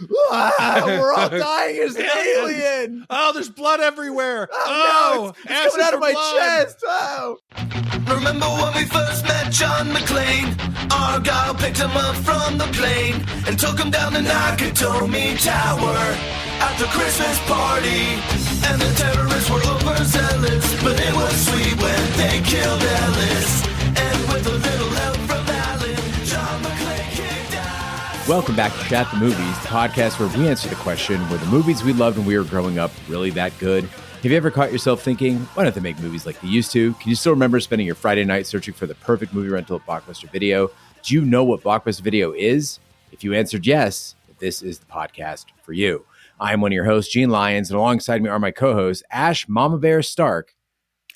We're all dying as an alien. Oh, there's blood everywhere. Oh no, it's coming out of my chest. Oh. Remember when we first met John McClane? Argyle picked him up from the plane and took him down the Nakatomi Tower at the Christmas party. And the terrorists were overzealous, but it was sweet when they killed Ellis. And with a little help from Alan, John McClane kicked ass. Welcome back to Shat The Movies, the podcast where we answer the question, were the movies we loved when we were growing up really that good? Have you ever caught yourself thinking, why don't they make movies like they used to? Can you still remember spending your Friday night searching for the perfect movie rental at Blockbuster Video? Do you know what Blockbuster Video is? If you answered yes, this is the podcast for you. I'm one of your hosts, Gene Lyons, and alongside me are my co-hosts, Ash Mama Bear Stark.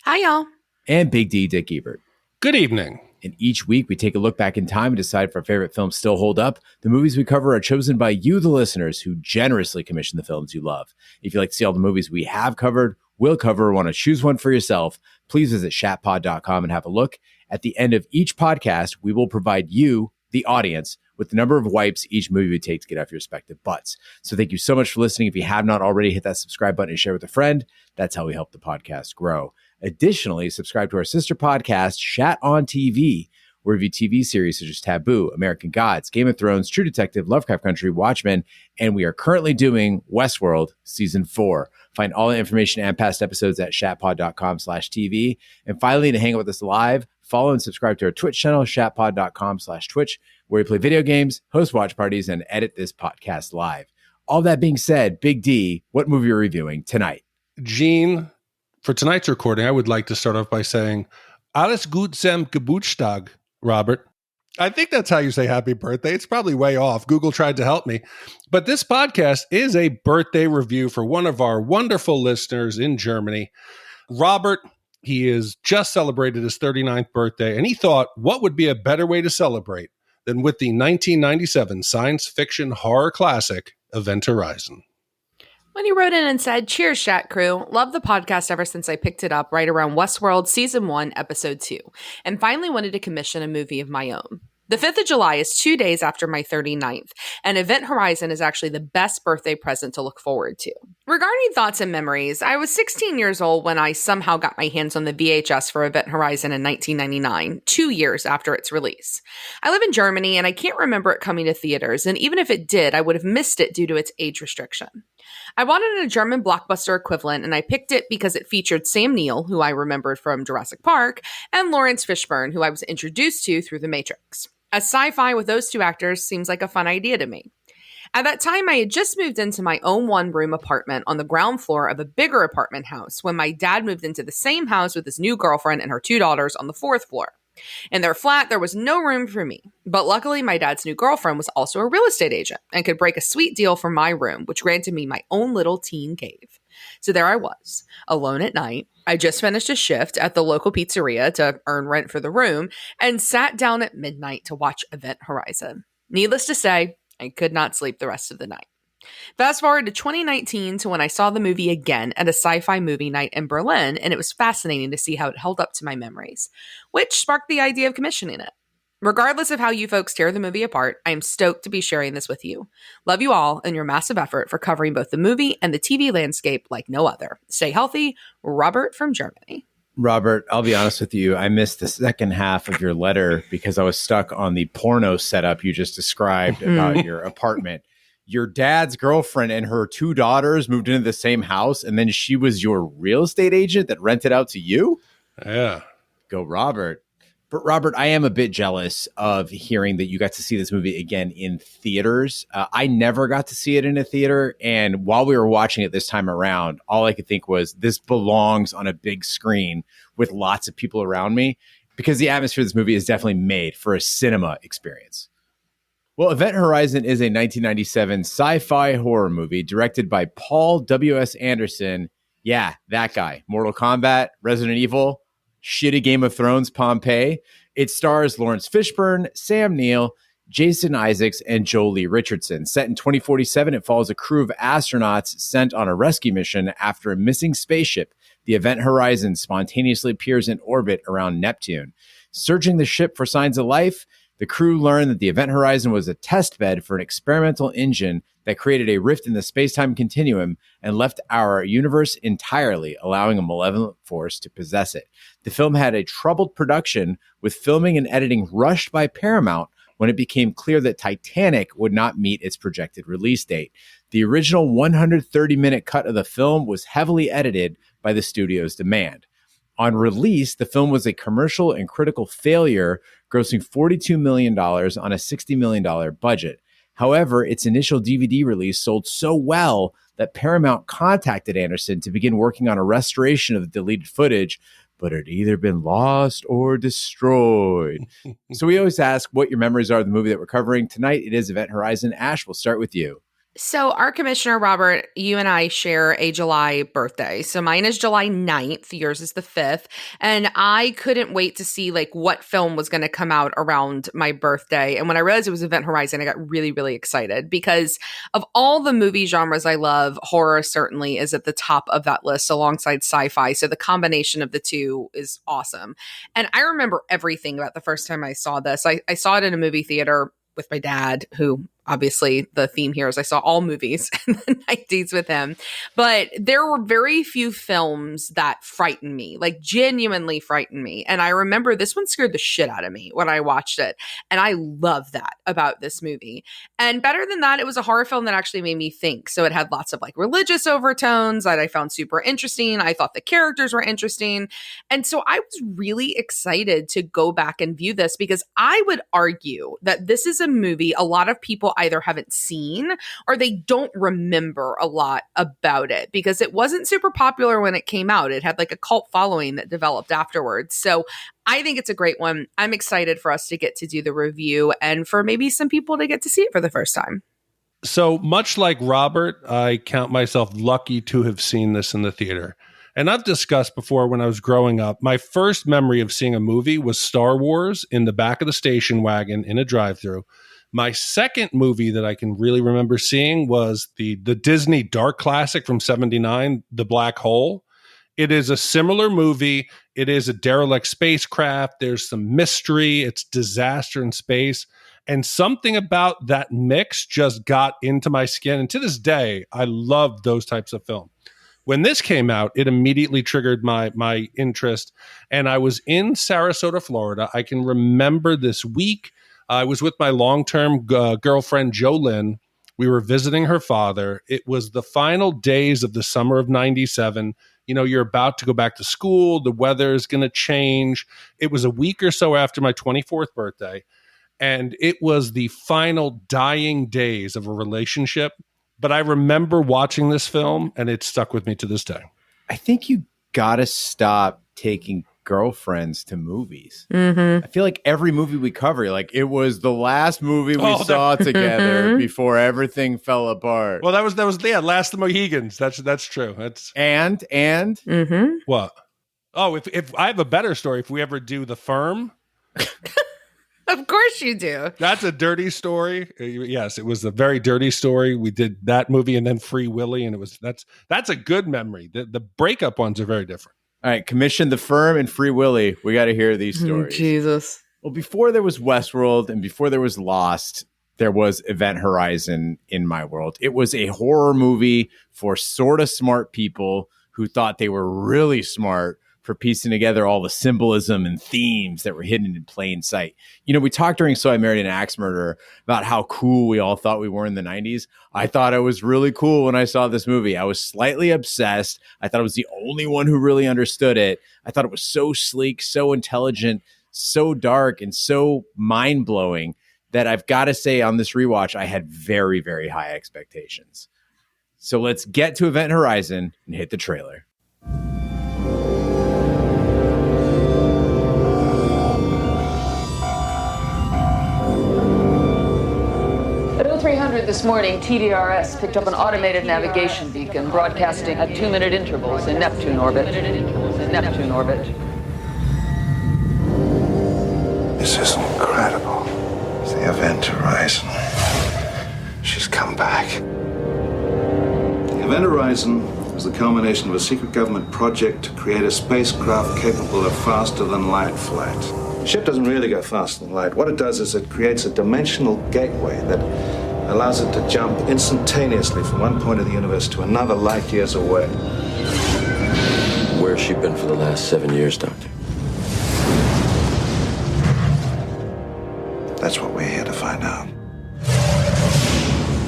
Hi, y'all. And Big D Dick Ebert. Good evening. And each week we take a look back in time and decide if our favorite films still hold up. The movies we cover are chosen by you, the listeners, who generously commission the films you love. If you'd like to see all the movies we have covered, will cover, or want to choose one for yourself, please visit shatpod.com and have a look. At the end of each podcast, we will provide you, the audience, with the number of wipes each movie would take to get off your respective butts. So thank you so much for listening. If you have not already, hit that subscribe button and share with a friend. That's how we help the podcast grow. Additionally, subscribe to our sister podcast, Shat on TV, where we review TV series such as Taboo, American Gods, Game of Thrones, True Detective, Lovecraft Country, Watchmen, and we are currently doing Westworld Season 4. Find all the information and past episodes at shatpod.com/TV. And finally, to hang out with us live, follow and subscribe to our Twitch channel, shatpod.com/Twitch, where we play video games, host watch parties, and edit this podcast live. All that being said, Big D, what movie are we reviewing tonight? Gene, for tonight's recording, I would like to start off by saying, Alles gut zum Geburtstag, Robert. I think that's how you say happy birthday. It's probably way off. Google tried to help me. But this podcast is a birthday review for one of our wonderful listeners in Germany. Robert, he has just celebrated his 39th birthday, and he thought, what would be a better way to celebrate than with the 1997 science fiction horror classic, Event Horizon. When he wrote in and said, "Cheers, Shat Crew. Love the podcast ever since I picked it up right around Westworld Season 1, Episode 2, and finally wanted to commission a movie of my own. The 5th of July is 2 days after my 39th, and Event Horizon is actually the best birthday present to look forward to. Regarding thoughts and memories, I was 16 years old when I somehow got my hands on the VHS for Event Horizon in 1999, 2 years after its release. I live in Germany, and I can't remember it coming to theaters, and even if it did, I would have missed it due to its age restriction. I wanted a German blockbuster equivalent, and I picked it because it featured Sam Neill, who I remembered from Jurassic Park, and Laurence Fishburne, who I was introduced to through The Matrix. A sci-fi with those two actors seems like a fun idea to me. At that time, I had just moved into my own one-room apartment on the ground floor of a bigger apartment house when my dad moved into the same house with his new girlfriend and her 2 daughters on the 4th floor. In their flat, there was no room for me, but luckily my dad's new girlfriend was also a real estate agent and could break a sweet deal for my room, which granted me my own little teen cave. So there I was, alone at night. I just finished a shift at the local pizzeria to earn rent for the room and sat down at midnight to watch Event Horizon. Needless to say, I could not sleep the rest of the night. Fast forward to 2019 to when I saw the movie again at a sci-fi movie night in Berlin, and it was fascinating to see how it held up to my memories, which sparked the idea of commissioning it. Regardless of how you folks tear the movie apart, I am stoked to be sharing this with you. Love you all and your massive effort for covering both the movie and the TV landscape like no other. Stay healthy, Robert from Germany. Robert, I'll be honest with you. I missed the second half of your letter because I was stuck on the porno setup you just described about your apartment. Your dad's girlfriend and her 2 daughters moved into the same house, and then she was your real estate agent that rented out to you? Yeah. Go, Robert. But Robert, I am a bit jealous of hearing that you got to see this movie again in theaters. I never got to see it in a theater. And while we were watching it this time around, all I could think was this belongs on a big screen with lots of people around me, because the atmosphere of this movie is definitely made for a cinema experience. Well, Event Horizon is a 1997 sci-fi horror movie directed by Paul W.S. Anderson. Yeah, that guy. Mortal Kombat, Resident Evil, shitty Game of Thrones, Pompeii. It stars Laurence Fishburne, Sam Neill, Jason Isaacs, and Jolie Richardson. Set in 2047, it follows a crew of astronauts sent on a rescue mission after a missing spaceship. The Event Horizon spontaneously appears in orbit around Neptune. Searching the ship for signs of life, The crew learned that the Event Horizon was a test bed for an experimental engine that created a rift in the space-time continuum and left our universe entirely, allowing a malevolent force to possess it. The film had a troubled production, with filming and editing rushed by Paramount when it became clear that Titanic would not meet its projected release date. The original 130-minute cut of the film was heavily edited by the studio's demand. On release, the film was a commercial and critical failure, grossing $42 million on a $60 million budget. However, its initial DVD release sold so well that Paramount contacted Anderson to begin working on a restoration of the deleted footage, but it had either been lost or destroyed. So we always ask what your memories are of the movie that we're covering. Tonight, it is Event Horizon. Ash, we'll start with you. So our commissioner, Robert, you and I share a July birthday. So mine is July 9th. Yours is the 5th. And I couldn't wait to see what film was going to come out around my birthday. And when I realized it was Event Horizon, I got really, really excited because of all the movie genres I love, horror certainly is at the top of that list alongside sci-fi. So the combination of the two is awesome. And I remember everything about the first time I saw this. I saw it in a movie theater with my dad, who obviously the theme here is I saw all movies in the 90s with him. But there were very few films that frightened me, genuinely frightened me. And I remember this one scared the shit out of me when I watched it. And I love that about this movie. And better than that, it was a horror film that actually made me think. So it had lots of religious overtones that I found super interesting. I thought the characters were interesting. And so I was really excited to go back and view this because I would argue that this is a movie a lot of people either haven't seen or they don't remember a lot about it because it wasn't super popular when it came out. It had a cult following that developed afterwards. So I think it's a great one. I'm excited for us to get to do the review and for maybe some people to get to see it for the first time. So much like Robert, I count myself lucky to have seen this in the theater. And I've discussed before when I was growing up, my first memory of seeing a movie was Star Wars in the back of the station wagon in a drive-thru. My second movie that I can really remember seeing was the Disney dark classic from '79, The Black Hole. It is a similar movie. It is a derelict spacecraft. There's some mystery. It's disaster in space. And something about that mix just got into my skin. And to this day, I love those types of films. When this came out, it immediately triggered my interest. And I was in Sarasota, Florida. I can remember this week. I was with my long-term girlfriend, Jolynn. We were visiting her father. It was the final days of the summer of '97. You're about to go back to school. The weather is going to change. It was a week or so after my 24th birthday. And it was the final dying days of a relationship. But I remember watching this film, and it stuck with me to this day. I think you got to stop taking girlfriends to movies. I feel like every movie we cover, it was the last movie we saw together before everything fell apart. Well, that was Last of the Mohegans. That's true. That's and what? Oh, if I have a better story, if we ever do The Firm. Of course you do. That's a dirty story. Yes, it was a very dirty story. We did that movie and then Free Willy, and that's a good memory. The breakup ones are very different. All right, commission The Firm and Free Willy. We got to hear these stories. Jesus. Well, before there was Westworld and before there was Lost, there was Event Horizon in my world. It was a horror movie for sort of smart people who thought they were really smart for piecing together all the symbolism and themes that were hidden in plain sight. We talked during So I Married an Axe Murderer about how cool we all thought we were in the 90s. I thought it was really cool when I saw this movie. I was slightly obsessed. I thought I was the only one who really understood it. I thought it was so sleek, so intelligent, so dark, and so mind-blowing that I've got to say on this rewatch, I had very, very high expectations. So let's get to Event Horizon and hit the trailer. At 0300 this morning, TDRS picked up an automated navigation beacon broadcasting at 2-minute intervals in Neptune orbit. This is incredible. It's the Event Horizon. She's come back. The Event Horizon is the culmination of a secret government project to create a spacecraft capable of faster-than-light flight. The ship doesn't really go faster than light. What it does is it creates a dimensional gateway that allows it to jump instantaneously from one point of the universe to another light years away. Where's she been for the last 7 years, Doctor? That's what we're here to find out.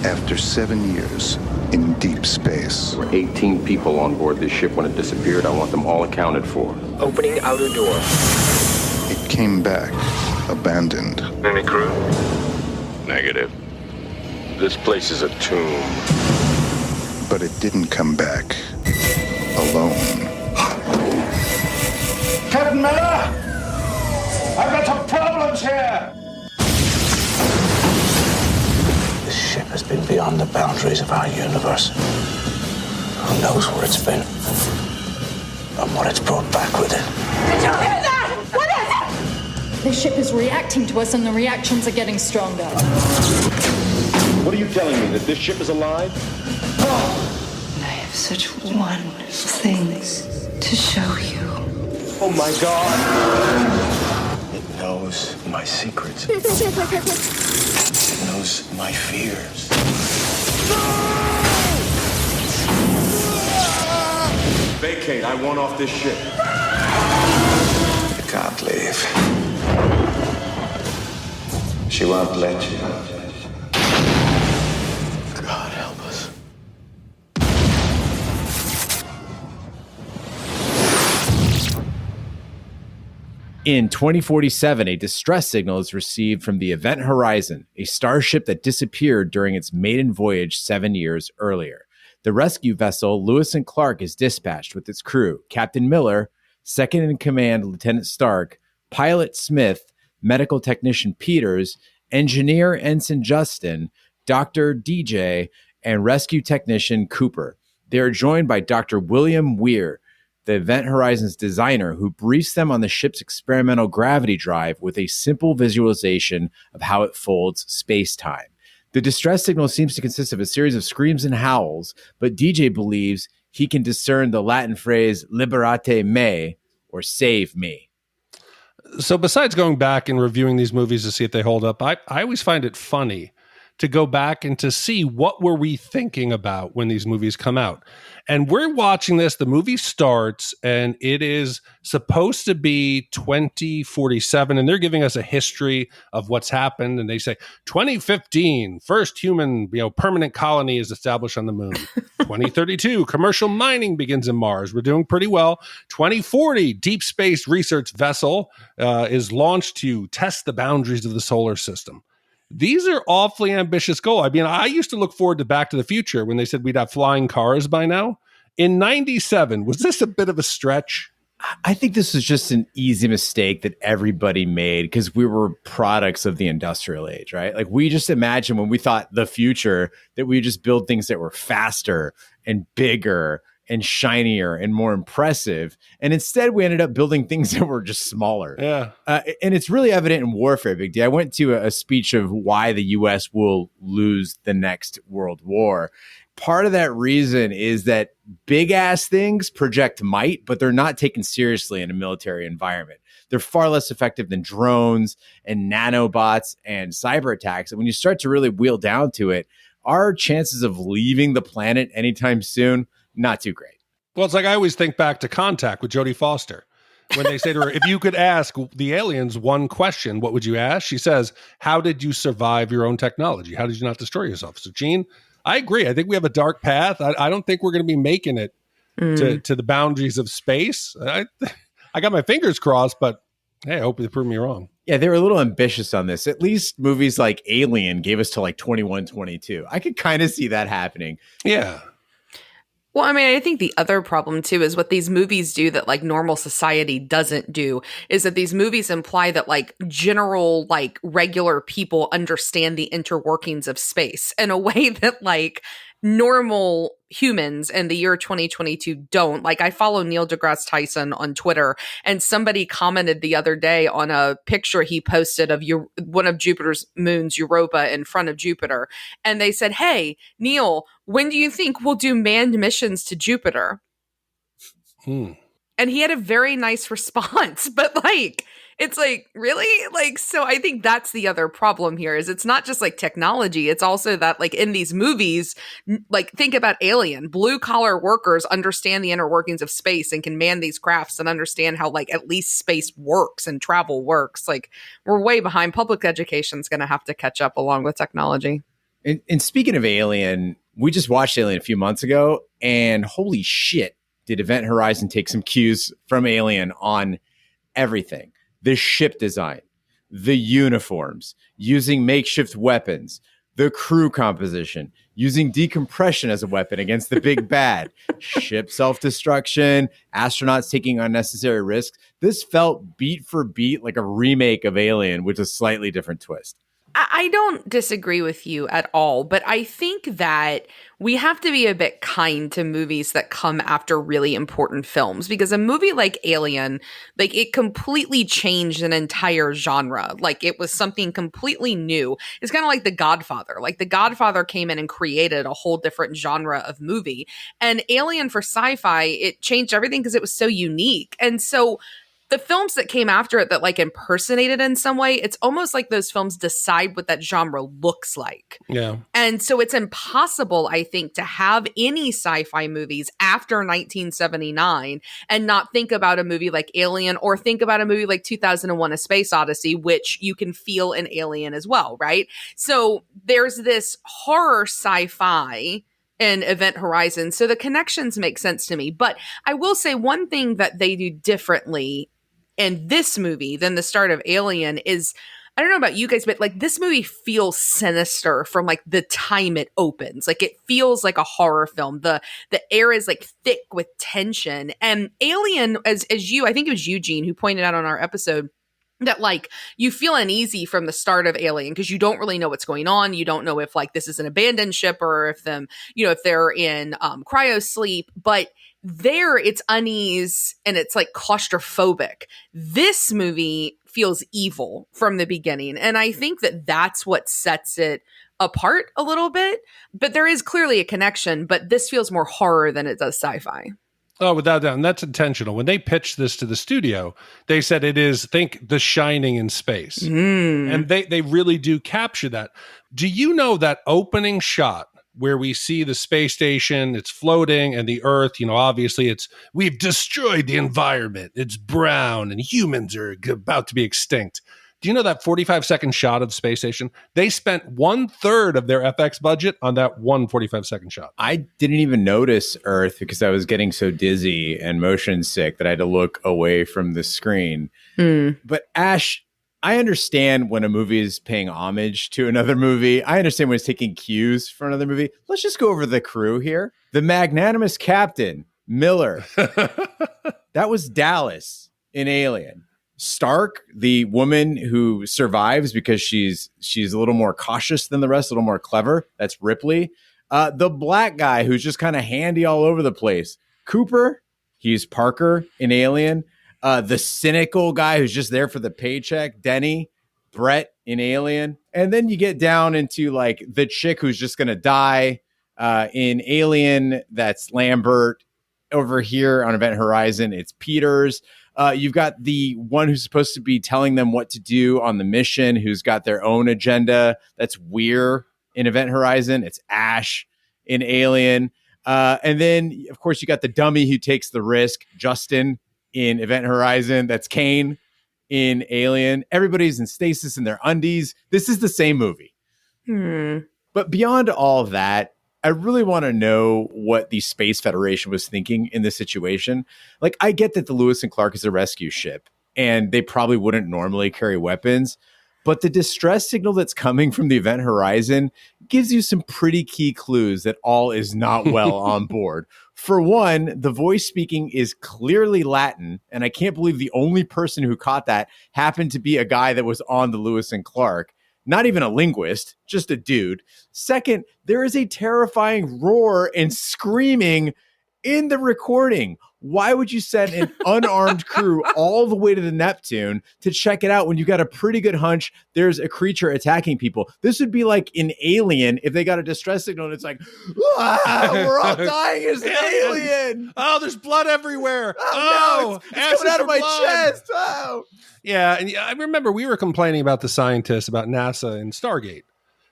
After 7 years in deep space, There were 18 people on board this ship when it disappeared. I want them all accounted for. Opening outer door. it came back, abandoned. Any crew? Negative. This place is a tomb. But it didn't come back alone. Captain Miller! I've got some problems here! This ship has been beyond the boundaries of our universe. Who knows where it's been and what it's brought back with it. Did you hear that? What is it? The ship is reacting to us and the reactions are getting stronger. What are you telling me, that this ship is alive? I have such wonderful things to show you. Oh my God! It knows my secrets. It knows my fears. Vacate, I want off this ship. You can't leave. She won't let you. God help us. In 2047, a distress signal is received from the Event Horizon, a starship that disappeared during its maiden voyage 7 years earlier. The rescue vessel Lewis and Clark is dispatched with its crew, Captain Miller, second in command Lieutenant Stark, pilot Smith, medical technician Peters, engineer Ensign Justin, Dr. DJ, and rescue technician Cooper. They are joined by Dr. William Weir, the Event Horizon's designer, who briefs them on the ship's experimental gravity drive with a simple visualization of how it folds space-time. The distress signal seems to consist of a series of screams and howls, but DJ believes he can discern the Latin phrase liberate me, or save me. So besides going back and reviewing these movies to see if they hold up, I always find it funny to go back and to see what were we thinking about when these movies come out. And we're watching this, the movie starts, and it is supposed to be 2047, and they're giving us a history of what's happened, and they say, 2015, first human permanent colony is established on the moon. 2032, commercial mining begins in Mars. We're doing pretty well. 2040, deep space research vessel is launched to test the boundaries of the solar system. These are awfully ambitious goals. I mean, I used to look forward to Back to the Future when they said we'd have flying cars by now. In 97, was this a bit of a stretch? I think this was just an easy mistake that everybody made because we were products of the industrial age, right? Like we just imagined when we thought the future that we would just build things that were faster and bigger and shinier and more impressive. And instead we ended up building things that were just smaller. Yeah. And it's really evident in warfare, Big D. I went to a speech of why the US will lose the next world war. Part of that reason is that big ass things project might, but they're not taken seriously in a military environment. They're far less effective than drones and nanobots and cyber attacks. And when you start to really wheel down to it, our chances of leaving the planet anytime soon, not too great. Well, it's like I always think back to Contact with Jodie Foster. When they say to her, if you could ask the aliens one question, what would you ask? She says, how did you survive your own technology? How did you not destroy yourself? So, Gene, I agree. I think we have a dark path. I don't think we're going to be making it to the boundaries of space. I got my fingers crossed, but hey, I hope they prove me wrong. Yeah, they were a little ambitious on this. At least movies like Alien gave us to like 21, 22. I could kind of see that happening. Yeah. Well, I mean, I think the other problem, too, is what these movies do that, like, normal society doesn't do is that these movies imply that, like, general, like, regular people understand the interworkings of space in a way that, like, normal humans in the year 2022 don't. Like, I follow Neil deGrasse Tyson on Twitter, and somebody commented the other day on a picture he posted of one of Jupiter's moons, Europa, in front of Jupiter. And they said, hey, Neil, when do you think we'll do manned missions to Jupiter? And he had a very nice response, but like, It's like, really? Like, so I think that's the other problem here is it's not just like technology. It's also that like in these movies, like think about Alien, blue collar workers understand the inner workings of space and can man these crafts and understand how like at least space works and travel works. Like we're way behind. Public education's going to have to catch up along with technology. And speaking of Alien, we just watched Alien a few months ago, and holy shit, did Event Horizon take some cues from Alien on everything. The ship design, the uniforms, using makeshift weapons, the crew composition, using decompression as a weapon against the big bad, ship self-destruction, astronauts taking unnecessary risks. This felt beat for beat like a remake of Alien with a slightly different twist. I don't disagree with you at all, but I think that we have to be a bit kind to movies that come after really important films, because a movie like Alien, like it completely changed an entire genre. Like it was something completely new. It's kind of like The Godfather. Like The Godfather came in and created a whole different genre of movie. And Alien for sci-fi, it changed everything because it was so unique. And so the films that came after it that like impersonated in some way, it's almost like those films decide what that genre looks like. Yeah. And so it's impossible, I think, to have any sci-fi movies after 1979 and not think about a movie like Alien or think about a movie like 2001: A Space Odyssey, which you can feel in Alien as well, right? So there's this horror sci-fi in Event Horizon. So the connections make sense to me. But I will say one thing that they do differently in this movie than the start of Alien is, I don't know about you guys, but like this movie feels sinister from like the time it opens. Like it feels like a horror film. The air is like thick with tension. And Alien, as you, I think it was Eugene who pointed out on our episode, that like you feel uneasy from the start of Alien because you don't really know what's going on. You don't know if like this is an abandoned ship or if them, you know, if they're in cryo sleep. But there it's unease and it's like claustrophobic. This movie feels evil from the beginning. And I think that that's what sets it apart a little bit. But there is clearly a connection, but this feels more horror than it does sci-fi. Oh, without doubt. And that's intentional. When they pitched this to the studio, they said it is, think The Shining in space. And they really do capture that. Do you know that opening shot where we see the space station, it's floating, and the Earth, you know, obviously we've destroyed the environment. It's brown and humans are about to be extinct. Do you know that 45-second shot of the space station? They spent 1/3 of their FX budget on that 45-second shot. I didn't even notice Earth because I was getting so dizzy and motion sick that I had to look away from the screen. But Ash, I understand when a movie is paying homage to another movie. I understand when it's taking cues from another movie. Let's just go over the crew here. The magnanimous Captain, Miller. That was Dallas in Alien. Stark, the woman who survives because she's a little more cautious than the rest, a little more clever. That's Ripley. The black guy who's just kind of handy all over the place. Cooper, he's Parker in Alien. The cynical guy who's just there for the paycheck. Denny, Brett in Alien. And then you get down into like the chick who's just going to die in Alien. That's Lambert. Over here on Event Horizon, it's Peters. You've got the one who's supposed to be telling them what to do on the mission, who's got their own agenda. That's Weir in Event Horizon. It's Ash in Alien. And then, of course, you got the dummy who takes the risk, Justin in Event Horizon. That's Kane in Alien. Everybody's in stasis in their undies. This is the same movie. But beyond all of that, I really want to know what the Space Federation was thinking in this situation. Like, I get that the Lewis and Clark is a rescue ship, and they probably wouldn't normally carry weapons, but the distress signal that's coming from the Event Horizon gives you some pretty key clues that all is not well on board. For one, the voice speaking is clearly Latin, and I can't believe the only person who caught that happened to be a guy that was on the Lewis and Clark. Not even a linguist, just a dude. Second, there is a terrifying roar and screaming in the recording. Why would you send an unarmed crew all the way to the Neptune to check it out when you got a pretty good hunch there's a creature attacking people? This would be like an Alien if they got a distress signal and it's like, we're all dying as an alien. Oh, there's blood everywhere. Oh no, it's coming out of my chest. Oh. Yeah, and I remember we were complaining about the scientists, about NASA and Stargate.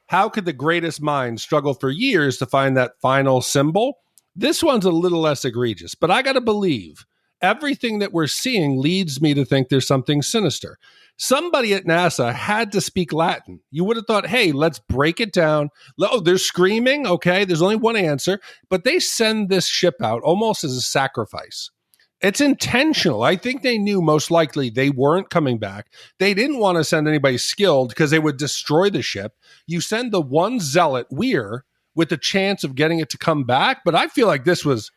How could the greatest minds struggle for years to find that final symbol? This one's a little less egregious, but I got to believe everything that we're seeing leads me to think there's something sinister. Somebody at NASA had to speak Latin. You would have thought, hey, let's break it down. Oh, they're screaming. Okay, there's only one answer, but they send this ship out almost as a sacrifice. It's intentional. I think they knew most likely they weren't coming back. They didn't want to send anybody skilled because they would destroy the ship. You send the one zealot, Weir, with the chance of getting it to come back. But I feel like this was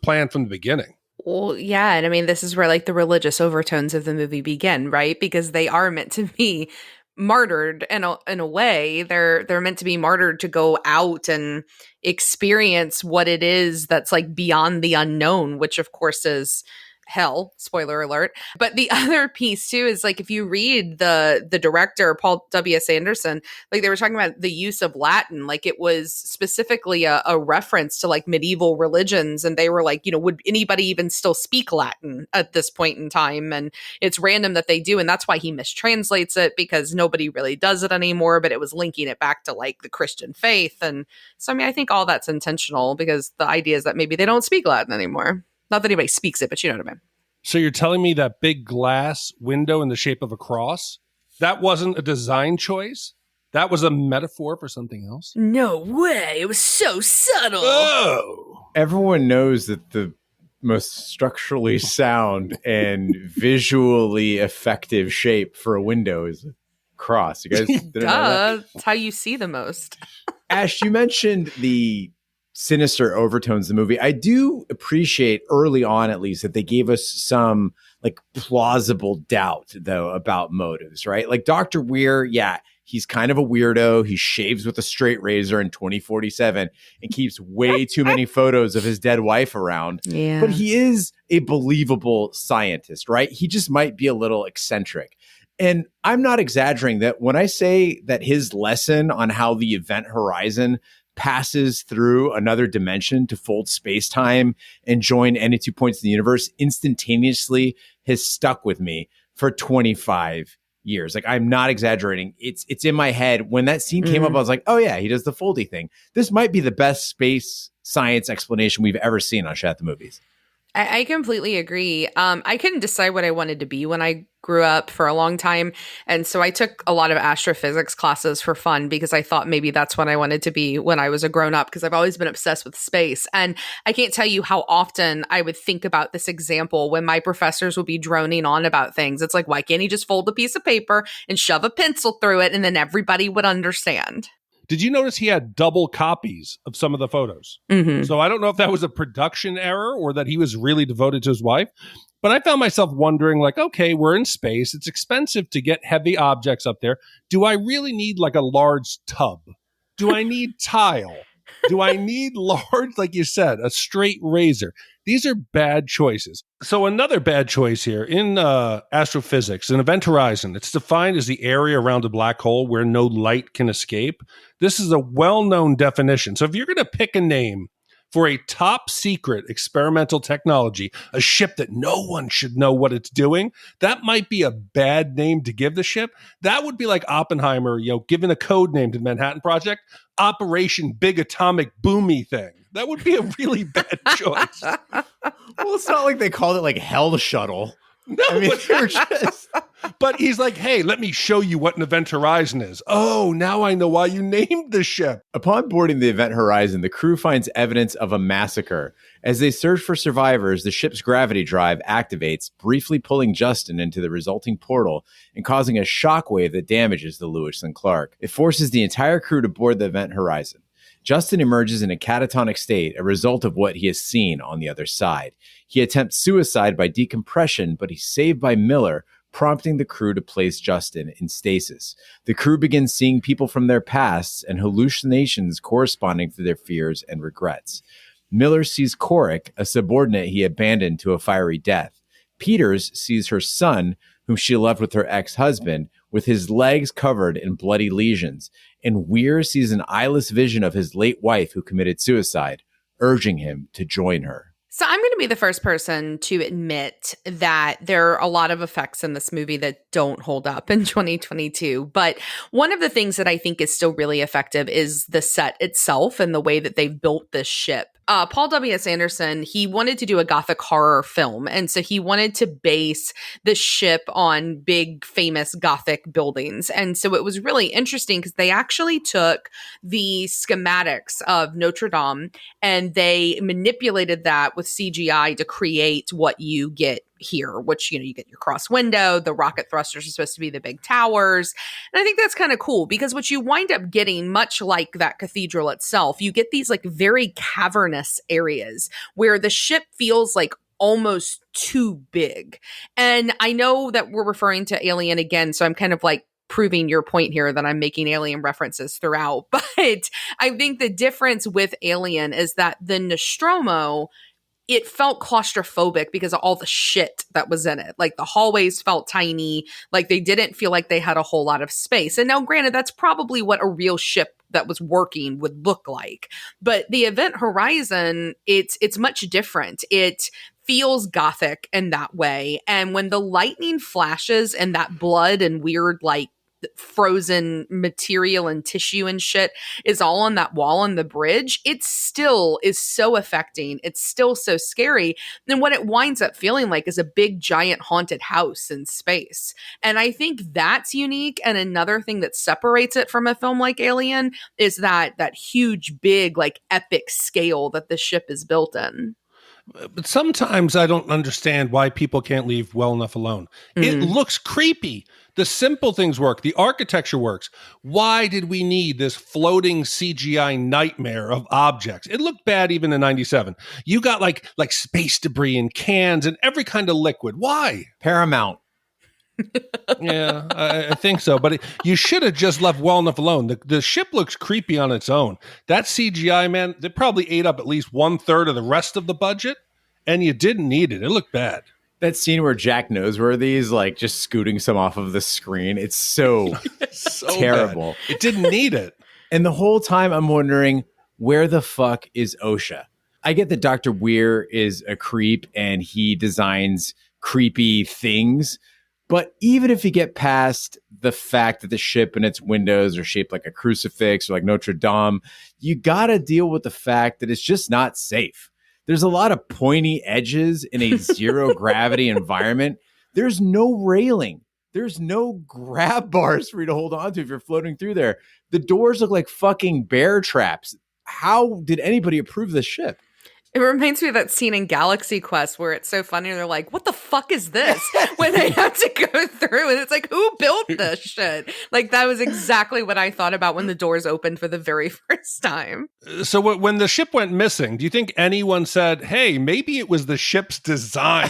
planned from the beginning. Well, yeah. And I mean, this is where like the religious overtones of the movie begin, right? Because they are meant to be martyred in a way. They're meant to be martyred to go out and experience what it is that's like beyond the unknown, which of course is hell, spoiler alert. But the other piece too is like if you read the director Paul W.S. Anderson, like they were talking about the use of Latin, like it was specifically a reference to like medieval religions, and they were like, you know, would anybody even still speak Latin at this point in time? And it's random that they do, and that's why he mistranslates it, because nobody really does it anymore, but it was linking it back to like the Christian faith. And so I mean, I think all that's intentional, because the idea is that maybe they don't speak Latin anymore. Not that anybody speaks it, but you know what I mean. So you're telling me that big glass window in the shape of a cross, that wasn't a design choice? That was a metaphor for something else? No way. It was so subtle. Oh. Everyone knows that the most structurally sound and visually effective shape for a window is a cross. You guys didn't know that? That's how you see the most. Ash, you mentioned the sinister overtones of the movie. I do appreciate early on, at least, that they gave us some like plausible doubt though about motives, right? Like Dr. Weir, yeah, he's kind of a weirdo. He shaves with a straight razor in 2047 and keeps way too many photos of his dead wife around. Yeah. But he is a believable scientist, right? He just might be a little eccentric. And I'm not exaggerating that when I say that his lesson on how the event horizon passes through another dimension to fold space-time and join any 2 points in the universe instantaneously has stuck with me for 25 years. Like, I'm not exaggerating. It's in my head. When that scene came up, I was like, oh yeah, he does the foldy thing. This might be the best space science explanation we've ever seen on Shat The Movies. I completely agree. I couldn't decide what I wanted to be when I grew up for a long time. And so I took a lot of astrophysics classes for fun because I thought maybe that's what I wanted to be when I was a grown up, because I've always been obsessed with space. And I can't tell you how often I would think about this example when my professors would be droning on about things. It's like, why can't he just fold a piece of paper and shove a pencil through it and then everybody would understand? Did you notice he had double copies of some of the photos? Mm-hmm. So I don't know if that was a production error or that he was really devoted to his wife, but I found myself wondering, like, okay, we're in space. It's expensive to get heavy objects up there. Do I really need like a large tub? Do I need tile? Do I need large, like you said, a straight razor? These are bad choices. So another bad choice here in astrophysics, an event horizon, it's defined as the area around a black hole where no light can escape. This is a well-known definition. So if you're going to pick a name for a top secret experimental technology, a ship that no one should know what it's doing, that might be a bad name to give the ship. That would be like Oppenheimer, giving a code name to the Manhattan Project, Operation Big Atomic Boomy Thing. That would be a really bad choice. Well, it's not like they called it like Hell Shuttle. No, I mean, you're just... But he's like, hey, let me show you what an event horizon is. Oh, now I know why you named the ship. Upon boarding the event horizon, the crew finds evidence of a massacre. As they search for survivors, the ship's gravity drive activates, briefly pulling Justin into the resulting portal and causing a shockwave that damages the Lewis and Clark. It forces the entire crew to board the event horizon. Justin emerges in a catatonic state, a result of what he has seen on the other side. He attempts suicide by decompression, but he's saved by Miller, prompting the crew to place Justin in stasis. The crew begins seeing people from their pasts and hallucinations corresponding to their fears and regrets. Miller sees Coric, a subordinate he abandoned to a fiery death. Peters sees her son, whom she left with her ex-husband, with his legs covered in bloody lesions. And Weir sees an eyeless vision of his late wife who committed suicide, urging him to join her. So I'm going to be the first person to admit that there are a lot of effects in this movie that don't hold up in 2022. But one of the things that I think is still really effective is the set itself and the way that they've built this ship. Paul W.S. Anderson, he wanted to do a Gothic horror film. And so he wanted to base the ship on big, famous Gothic buildings. And so it was really interesting because they actually took the schematics of Notre Dame and they manipulated that with CGI to create what you get here, which, you get your cross window, the rocket thrusters are supposed to be the big towers. And I think that's kind of cool because what you wind up getting, much like that cathedral itself, you get these like very cavernous areas where the ship feels like almost too big. And I know that we're referring to Alien again, so I'm kind of like proving your point here that I'm making Alien references throughout. But I think the difference with Alien is that the Nostromo, it felt claustrophobic because of all the shit that was in it. Like the hallways felt tiny, like they didn't feel like they had a whole lot of space. And now granted, that's probably what a real ship that was working would look like. But the Event Horizon, it's much different. It feels Gothic in that way. And when the lightning flashes and that blood and weird like frozen material and tissue and shit is all on that wall on the bridge, it still is so affecting. It's still so scary. And what it winds up feeling like is a big giant haunted house in space. And I think that's unique. And another thing that separates it from a film like Alien is that huge, big, like epic scale that the ship is built in. But sometimes I don't understand why people can't leave well enough alone. It looks creepy. The simple things work. The architecture works. Why did we need this floating CGI nightmare of objects? It looked bad even in 97. You got like space debris and cans and every kind of liquid. Why? Paramount. Yeah, I think so. But you should have just left well enough alone. The ship looks creepy on its own. That CGI, man, they probably ate up at least 1/3 of the rest of the budget, and you didn't need it. It looked bad. That scene where Jack Noseworthy is like just scooting some off of the screen. It's so, so terrible. Bad. It didn't need it. And the whole time I'm wondering, where the fuck is OSHA? I get that Dr. Weir is a creep and he designs creepy things. But even if you get past the fact that the ship and its windows are shaped like a crucifix or like Notre Dame, you got to deal with the fact that it's just not safe. There's a lot of pointy edges in a zero gravity environment. There's no railing. There's no grab bars for you to hold on to if you're floating through there. The doors look like fucking bear traps. How did anybody approve this ship? It reminds me of that scene in Galaxy Quest where it's so funny. They're like, what the fuck is this? When they have to go through and it's like, who built this shit? Like, that was exactly what I thought about when the doors opened for the very first time. So when the ship went missing, do you think anyone said, hey, maybe it was the ship's design?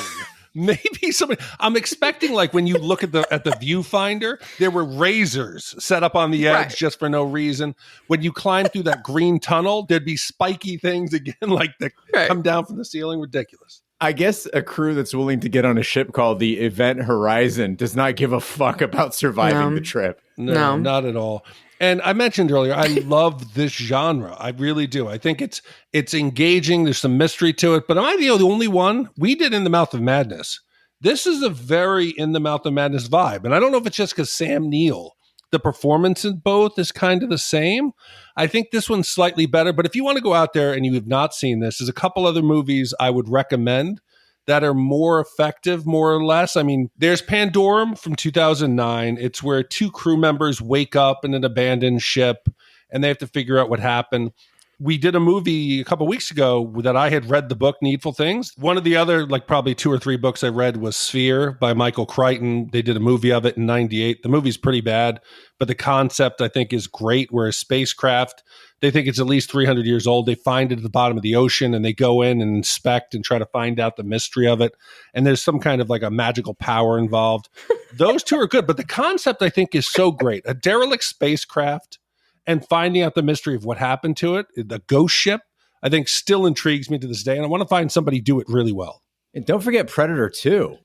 Maybe somebody. I'm expecting, like, when you look at the viewfinder, there were razors set up on the edge just for no reason. When you climb through that green tunnel, there'd be spiky things again, like that come down from the ceiling. Ridiculous. I guess a crew that's willing to get on a ship called the Event Horizon does not give a fuck about surviving the trip. No, not at all. And I mentioned earlier, I love this genre. I really do. I think it's engaging. There's some mystery to it. But am I the only one? We did In the Mouth of Madness. This is a very In the Mouth of Madness vibe. And I don't know if it's just because Sam Neill, the performance in both is kind of the same. I think this one's slightly better. But if you want to go out there and you have not seen this, there's a couple other movies I would recommend that are more effective, more or less. I mean, there's Pandorum from 2009. It's where two crew members wake up in an abandoned ship and they have to figure out what happened. We did a movie a couple weeks ago that I had read the book Needful Things. One of the other, like probably 2 or 3 books I read was Sphere by Michael Crichton. They did a movie of it in 98. The movie's pretty bad, but the concept I think is great, where a spacecraft, they think it's at least 300 years old. They find it at the bottom of the ocean and they go in and inspect and try to find out the mystery of it. And there's some kind of like a magical power involved. Those two are good, but the concept I think is so great. A derelict spacecraft and finding out the mystery of what happened to it, the ghost ship. I think still intrigues me to this day. And I want to find somebody do it really well. And don't forget Predator 2.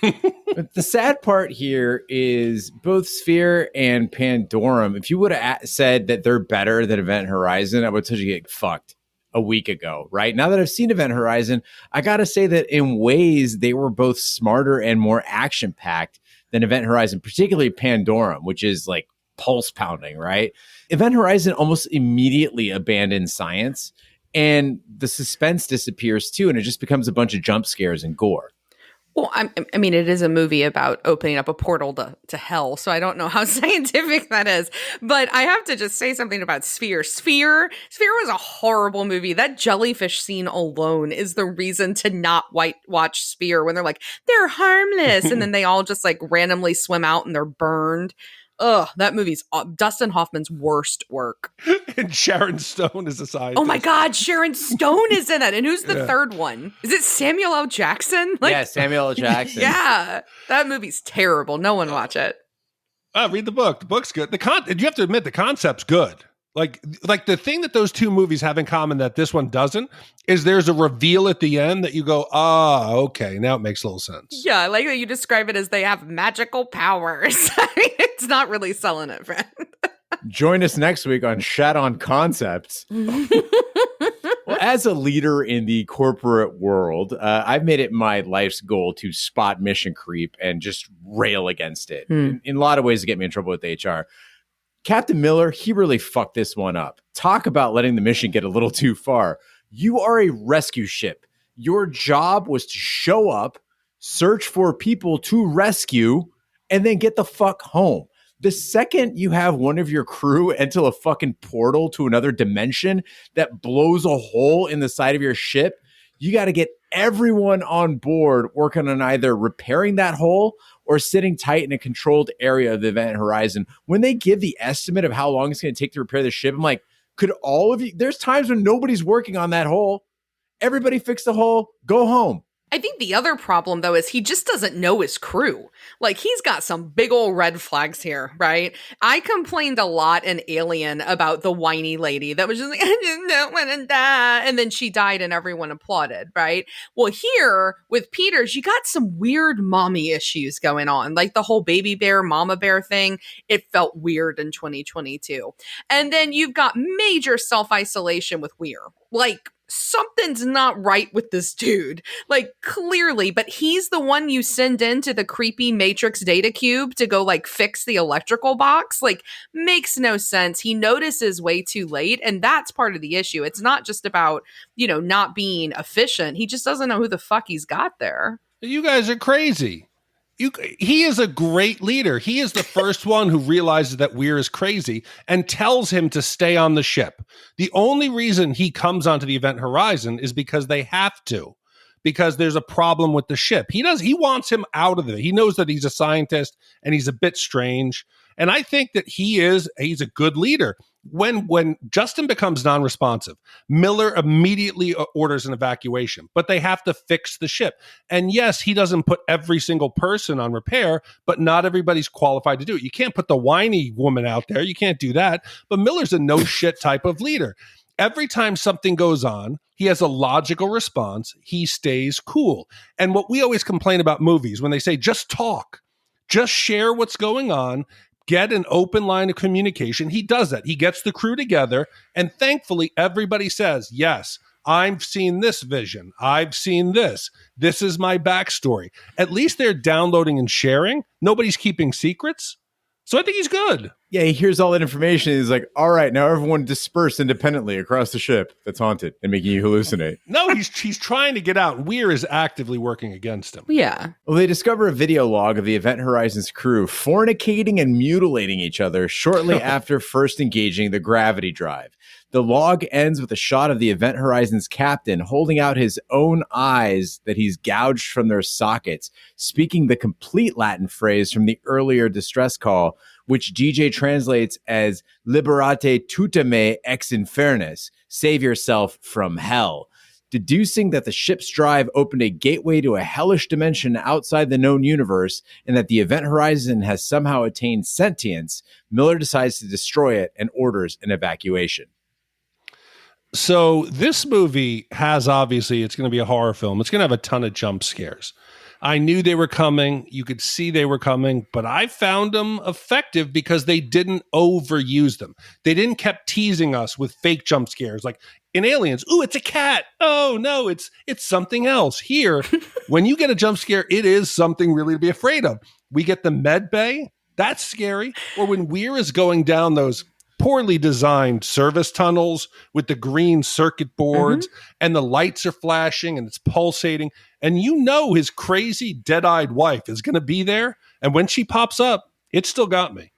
But the sad part here is both Sphere and Pandorum. If you would have said that they're better than Event Horizon, I would tell you get fucked a week ago, right? Now that I've seen Event Horizon, I got to say that in ways they were both smarter and more action-packed than Event Horizon, particularly Pandorum, which is like pulse pounding, right? Event Horizon almost immediately abandons science and the suspense disappears too, and it just becomes a bunch of jump scares and gore. Well, I mean, it is a movie about opening up a portal to hell, so I don't know how scientific that is. But I have to just say something about Sphere. Sphere was a horrible movie. That jellyfish scene alone is the reason to not watch Sphere, when they're like, they're harmless, and then they all just like randomly swim out and they're burned. Ugh, that movie's Dustin Hoffman's worst work. And Sharon Stone is a scientist. Oh my God, Sharon Stone is in it. And who's the third one? Is it Samuel L. Jackson? Yeah, Samuel L. Jackson. Yeah, that movie's terrible. No one watch it. Read the book. The book's good. You have to admit the concept's good. Like the thing that those two movies have in common that this one doesn't is there's a reveal at the end that you go, okay, now it makes a little sense. Yeah, I like that you describe it as they have magical powers. I mean, it's not really selling it, friend. Join us next week on Shat on Concepts. Well, as a leader in the corporate world, I've made it my life's goal to spot mission creep and just rail against it. In a lot of ways to get me in trouble with HR. Captain Miller, he really fucked this one up. Talk about letting the mission get a little too far. You are a rescue ship. Your job was to show up, search for people to rescue, and then get the fuck home. The second you have one of your crew enter a fucking portal to another dimension that blows a hole in the side of your ship, you got to get everyone on board working on either repairing that hole or sitting tight in a controlled area of the Event Horizon. When they give the estimate of how long it's going to take to repair the ship, I'm like, could all of you, there's times when nobody's working on that hole. Everybody fix the hole, go home. I think the other problem, though, is he just doesn't know his crew. Like, he's got some big old red flags here, right? I complained a lot in Alien about the whiny lady that was just like, I just don't want to die. And then she died and everyone applauded, right? Well, here with Peters, you got some weird mommy issues going on. Like the whole baby bear, mama bear thing. It felt weird in 2022. And then you've got major self-isolation with Weir. Like, something's not right with this dude, like clearly, but he's the one you send into the creepy Matrix data cube to go like fix the electrical box. Like, makes no sense. He notices way too late, and that's part of the issue. It's not just about, not being efficient. He just doesn't know who the fuck he's got there. You guys are crazy. He is a great leader. He is the first one who realizes that Weir is crazy and tells him to stay on the ship. The only reason he comes onto the Event Horizon is because they have to, because there's a problem with the ship. He wants him out of it. He knows that he's a scientist and he's a bit strange. And I think that he's a good leader. When Justin becomes non-responsive, Miller immediately orders an evacuation, but they have to fix the ship. And yes, he doesn't put every single person on repair, but not everybody's qualified to do it. You can't put the whiny woman out there. You can't do that. But Miller's a no shit type of leader. Every time something goes on, he has a logical response. He stays cool. And what we always complain about movies, when they say, just talk, just share what's going on, get an open line of communication. He does that. He gets the crew together, and thankfully everybody says, yes, I've seen this vision. I've seen this. This is my backstory. At least they're downloading and sharing. Nobody's keeping secrets. So I think he's good. Yeah, he hears all that information. He's like, all right, now everyone disperse independently across the ship that's haunted and making you hallucinate. No, he's trying to get out. Weir is actively working against him. Yeah. Well, they discover a video log of the Event Horizon's crew fornicating and mutilating each other shortly after first engaging the gravity drive. The log ends with a shot of the Event Horizon's captain holding out his own eyes that he's gouged from their sockets, speaking the complete Latin phrase from the earlier distress call, which DJ translates as liberate tutem ex infernus, save yourself from hell. Deducing that the ship's drive opened a gateway to a hellish dimension outside the known universe and that the Event Horizon has somehow attained sentience, Miller decides to destroy it and orders an evacuation. So this movie has, obviously, it's going to be a horror film. It's going to have a ton of jump scares. I knew they were coming. You could see they were coming, but I found them effective because they didn't overuse them. They didn't kept teasing us with fake jump scares. Like in Aliens, ooh, it's a cat. Oh no, it's something else. Here, when you get a jump scare, it is something really to be afraid of. We get the med bay. That's scary. Or when Weir is going down those poorly designed service tunnels with the green circuit boards and the lights are flashing and it's pulsating. And you know his crazy dead-eyed wife is going to be there. And when she pops up, it still got me.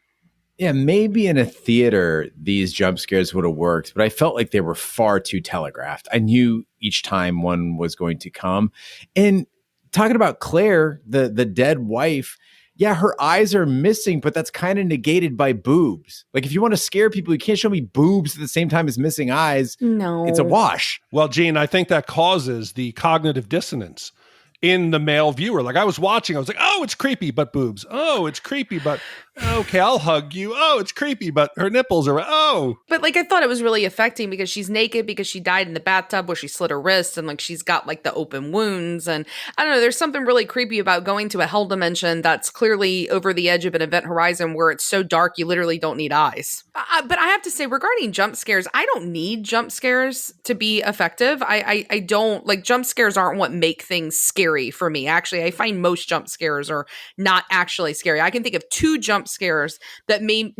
Yeah, maybe in a theater, these jump scares would have worked, but I felt like they were far too telegraphed. I knew each time one was going to come. And talking about Claire, the dead wife, yeah, her eyes are missing, but that's kind of negated by boobs. Like, if you want to scare people, you can't show me boobs at the same time as missing eyes. No. It's a wash. Well, Gene, I think that causes the cognitive dissonance in the male viewer. Like, I was watching, I was like, oh, it's creepy, but boobs. Oh, it's creepy, but okay, I'll hug you. Oh, it's creepy, but her nipples are, oh. But like, I thought it was really affecting because she's naked because she died in the bathtub where she slit her wrist and like she's got like the open wounds. And I don't know, there's something really creepy about going to a hell dimension that's clearly over the edge of an event horizon where it's so dark you literally don't need eyes. But I have to say, regarding jump scares, I don't need jump scares to be effective. I don't, like, jump scares aren't what make things scary for me. Actually, I find most jump scares are not actually scary. I can think of three jump scares that made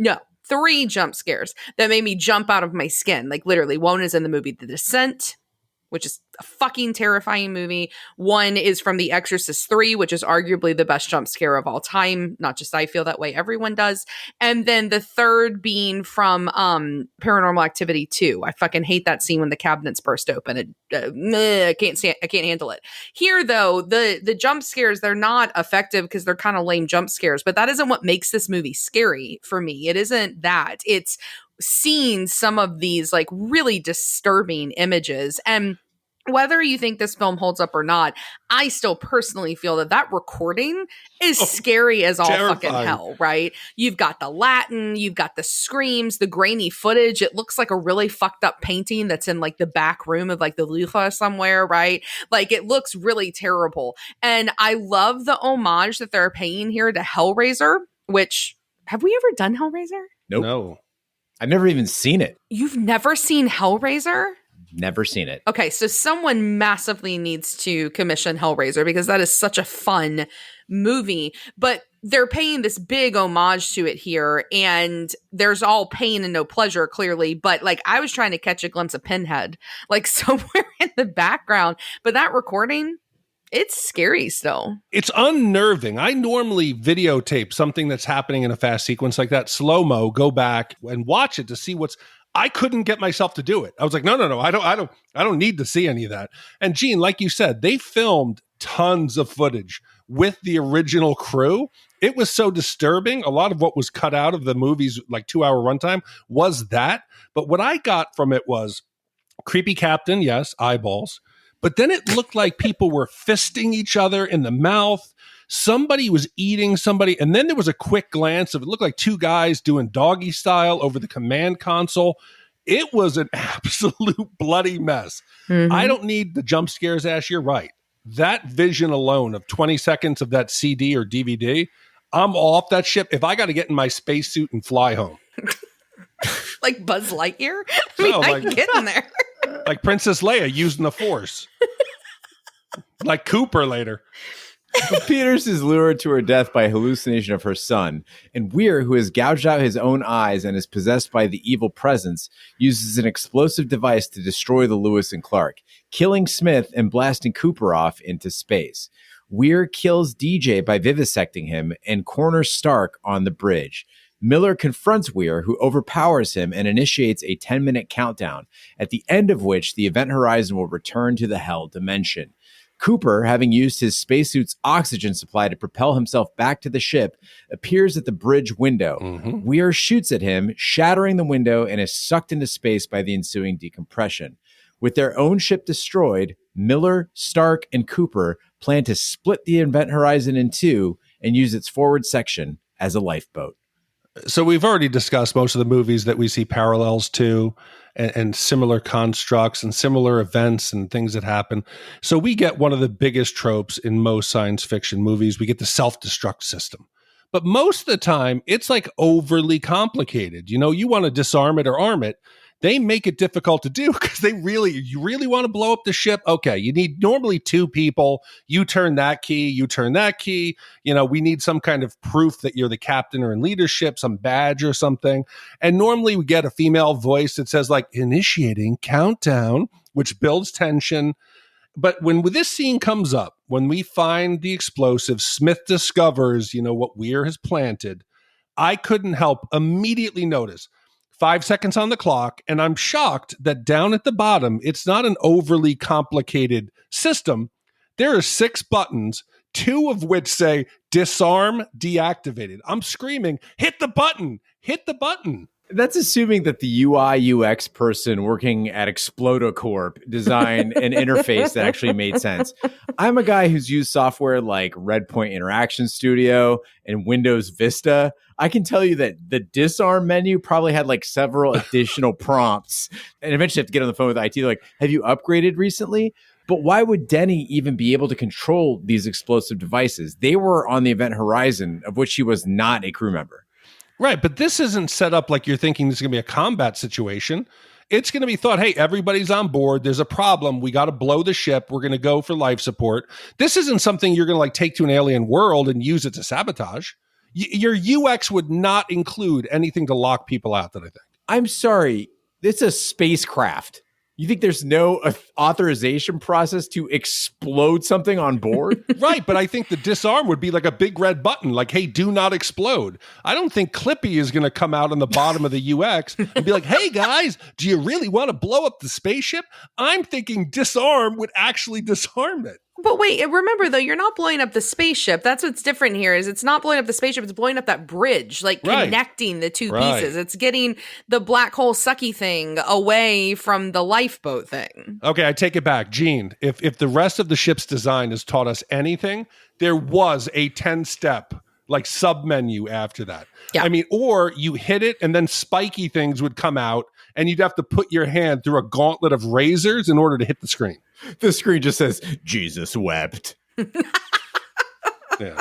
me jump out of my skin. Like, literally, one is in the movie The Descent, which is a fucking terrifying movie. One is from The Exorcist 3, which is arguably the best jump scare of all time. Not just I feel that way, everyone does. And then the third being from Paranormal Activity 2. I fucking hate that scene when the cabinets burst open. I can't handle it. Here, though, the jump scares, they're not effective because they're kind of lame jump scares, but that isn't what makes this movie scary for me. It isn't that. It's seeing some of these like really disturbing images. And whether you think this film holds up or not, I still personally feel that recording is scary as all terrifying. Fucking hell, right? You've got the Latin, you've got the screams, the grainy footage. It looks like a really fucked up painting that's in like the back room of like the Louvre somewhere, right? Like, it looks really terrible. And I love the homage that they're paying here to Hellraiser, which, have we ever done Hellraiser? Nope. No. I've never even seen it. You've never seen Hellraiser? Never seen it. Okay, so someone massively needs to commission Hellraiser because that is such a fun movie. But they're paying this big homage to it here, and there's all pain and no pleasure, clearly. But like, I was trying to catch a glimpse of Pinhead, like somewhere in the background. But that recording, it's scary still. It's unnerving. I normally videotape something that's happening in a fast sequence like that, slow-mo, go back and watch it to see I couldn't get myself to do it. I was like, no, I don't need to see any of that. And Gene, like you said, they filmed tons of footage with the original crew. It was so disturbing. A lot of what was cut out of the movie's like 2-hour runtime was that. But what I got from it was creepy captain, yes, eyeballs. But then it looked like people were fisting each other in the mouth. Somebody was eating somebody. And then there was a quick glance of it looked like two guys doing doggy style over the command console. It was an absolute bloody mess. Mm-hmm. I don't need the jump scares, Ash. You're right. That vision alone of 20 seconds of that CD or DVD, I'm off that ship. If I got to get in my spacesuit and fly home. Like Buzz Lightyear? I mean, I can get in there. Like Princess Leia using the Force. Like Cooper later. Peters is lured to her death by a hallucination of her son, and Weir, who has gouged out his own eyes and is possessed by the evil presence, uses an explosive device to destroy the Lewis and Clark, killing Smith and blasting Cooper off into space. Weir kills DJ by vivisecting him and corners Stark on the bridge. Miller confronts Weir, who overpowers him and initiates a 10-minute countdown, at the end of which the event horizon will return to the Hell dimension. Cooper, having used his spacesuit's oxygen supply to propel himself back to the ship, appears at the bridge window. Mm-hmm. Weir shoots at him, shattering the window, and is sucked into space by the ensuing decompression. With their own ship destroyed, Miller, Stark, and Cooper plan to split the event horizon in two and use its forward section as a lifeboat. So we've already discussed most of the movies that we see parallels to and similar constructs and similar events and things that happen. So we get one of the biggest tropes in most science fiction movies. We get the self-destruct system. But most of the time, it's like overly complicated. You know, you want to disarm it or arm it. They make it difficult to do because you really want to blow up the ship. Okay, you need normally two people. You turn that key, you turn that key. You know, we need some kind of proof that you're the captain or in leadership, some badge or something. And normally we get a female voice that says like initiating countdown, which builds tension. But when this scene comes up, when we find the explosive, Smith discovers, you know, what Weir has planted, I couldn't help immediately notice 5 seconds on the clock, and I'm shocked that down at the bottom, it's not an overly complicated system. There are 6 buttons, 2 of which say disarm, deactivated. I'm screaming, hit the button, hit the button. That's assuming that the UI UX person working at Explodocorp designed an interface that actually made sense. I'm a guy who's used software like Redpoint Interaction Studio and Windows Vista. I can tell you that the disarm menu probably had like several additional prompts, and eventually have to get on the phone with IT. Like, have you upgraded recently? But why would Denny even be able to control these explosive devices? They were on the event horizon, of which he was not a crew member. Right, but this isn't set up like you're thinking this is going to be a combat situation. It's going to be thought, hey, everybody's on board. There's a problem. We got to blow the ship. We're going to go for life support. This isn't something you're going to like take to an alien world and use it to sabotage. Your UX would not include anything to lock people out, that I think. I'm sorry. It's a spacecraft. You think there's no authorization process to explode something on board? Right, but I think the disarm would be like a big red button, like, hey, do not explode. I don't think Clippy is going to come out on the bottom of the UX and be like, hey, guys, do you really want to blow up the spaceship? I'm thinking disarm would actually disarm it. But wait, remember though, you're not blowing up the spaceship. That's what's different here is it's not blowing up the spaceship. It's blowing up that bridge, like connecting the two pieces. It's getting the black hole sucky thing away from the lifeboat thing. Okay, I take it back. Gene, if the rest of the ship's design has taught us anything, there was a 10-step like sub-menu after that. Yeah. I mean, or you hit it and then spiky things would come out and you'd have to put your hand through a gauntlet of razors in order to hit the screen. The screen just says, Jesus wept. Yeah.